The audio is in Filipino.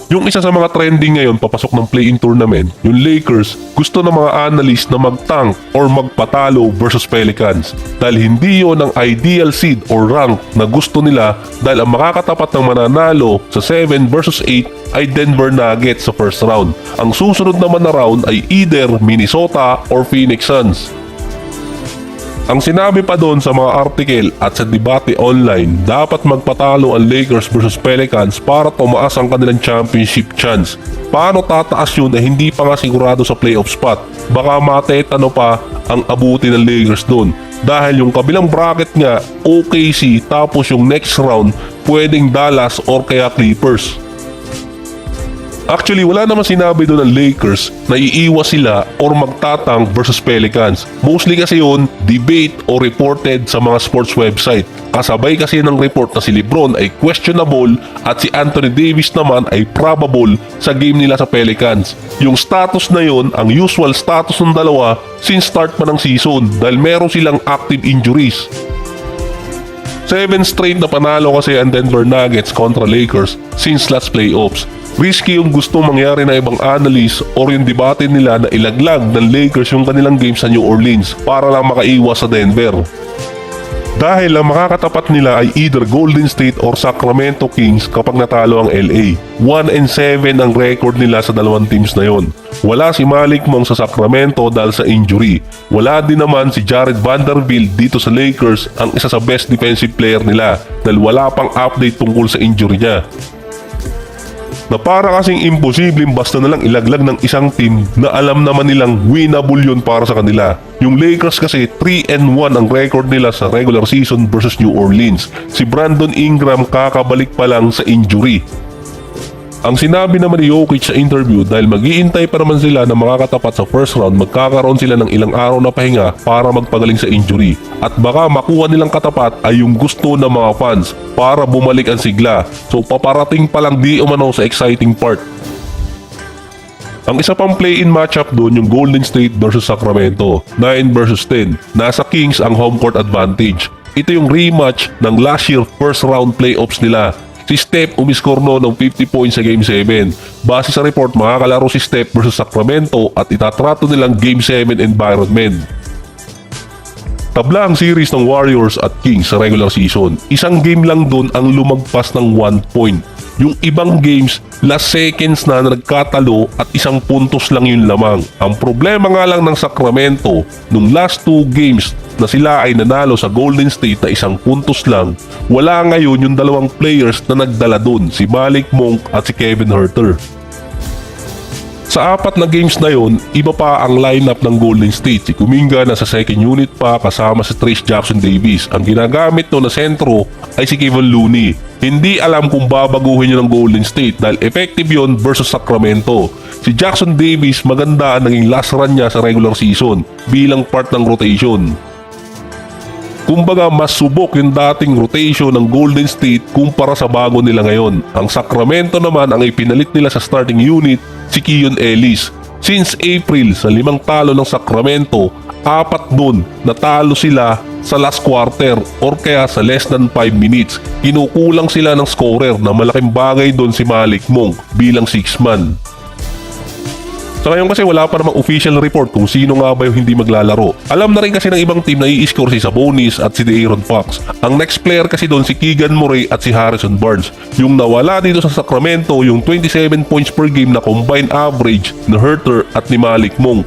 Yung isa sa mga trending ngayon papasok ng play-in tournament, yung Lakers, gusto ng mga analyst na mag-tank or magpatalo versus Pelicans dahil hindi yon ang ideal seed or rank na gusto nila dahil ang makakatapat ng mananalo sa 7 versus 8 ay Denver Nuggets sa first round. Ang susunod naman na round ay either Minnesota or Phoenix Suns. Ang sinabi pa doon sa mga article at sa debate online, dapat magpatalo ang Lakers versus Pelicans para tumaas ang kanilang championship chance. Paano tataas yun na hindi pa nga sigurado sa playoff spot? Baka matetano pa ang abuti ng Lakers doon. Dahil yung kabilang bracket nga, OKC, tapos yung next round, pwedeng Dallas or kaya Clippers. Actually, wala naman sinabi doon ng Lakers na iiwas sila or magtatang versus Pelicans. Mostly kasi yun, debate o reported sa mga sports website. Kasabay kasi ng report na si LeBron ay questionable at si Anthony Davis naman ay probable sa game nila sa Pelicans. Yung status na yun, ang usual status ng dalawa since start pa ng season dahil meron silang active injuries. 7 straight na panalo kasi ang Denver Nuggets kontra Lakers since last playoffs. Risky yung gusto mangyari na ibang analyst or yung debate nila na ilaglag ng Lakers yung kanilang game sa New Orleans para lang makaiwas sa Denver. Dahil ang makakatapat nila ay either Golden State or Sacramento Kings kapag natalo ang LA. 1-7 ang record nila sa dalawang teams na yon. Wala si Malik Monk sa Sacramento dahil sa injury. Wala din naman si Jared Vanderbilt dito sa Lakers, ang isa sa best defensive player nila dahil wala pang update tungkol sa injury niya. Na para kasing imposibleng basta na lang ilaglag ng isang team na alam naman nilang winnable yun para sa kanila. Yung Lakers kasi 3-1 ang record nila sa regular season versus New Orleans. Si Brandon Ingram kakabalik pa lang sa injury. Ang sinabi naman ni Jokic sa interview dahil mag-iintay pa naman sila na makakatapat sa first round, magkakaroon sila ng ilang araw na pahinga para magpagaling sa injury. At baka makuha nilang katapat ay yung gusto ng mga fans para bumalik ang sigla. So paparating pa lang di umano sa exciting part. Ang isa pang play-in matchup doon yung Golden State versus Sacramento, 9 versus 10. Nasa Kings ang home court advantage. Ito yung rematch ng last year first round playoffs nila. Si Steph umiscore no ng 50 points sa Game 7. Base sa report, makakalaro si Steph versus Sacramento at itatrato nilang Game 7 environment. Tabla ang series ng Warriors at Kings sa regular season. Isang game lang doon ang lumagpas ng 1 point. Yung ibang games, last seconds na nagkatalo at isang puntos lang yun lamang. Ang problema nga lang ng Sacramento, nung last 2 games na sila ay nanalo sa Golden State na isang puntos lang, wala ngayon yung dalawang players na nagdala dun, si Malik Monk at si Kevin Huerter. Sa 4 na games na yon, iba pa ang lineup ng Golden State. Si Kuminga nasa second unit pa kasama si Trayce Jackson-Davis. Ang ginagamit no na sentro ay si Kevon Looney. Hindi alam kung babaguhin yun ng Golden State dahil effective yon versus Sacramento. Si Jackson-Davis maganda ang naging last run niya sa regular season bilang part ng rotation. Kumbaga mas subok yung dating rotation ng Golden State kumpara sa bago nila ngayon. Ang Sacramento naman ang ipinalit nila sa starting unit si Keon Ellis. Since April sa 5 talo ng Sacramento, 4 doon natalo sila sa last quarter or kaya sa less than 5 minutes. Kinukulang sila ng scorer na malaking bagay doon si Malik Monk bilang 6-man. Sa ngayon kasi wala pa namang official report kung sino nga ba yung hindi maglalaro. Alam na rin kasi ng ibang team na i-score si Sabonis at si De'Aaron Fox. Ang next player kasi doon si Keegan Murray at si Harrison Barnes. Yung nawala dito sa Sacramento yung 27 points per game na combined average na Huerter at ni Malik Monk.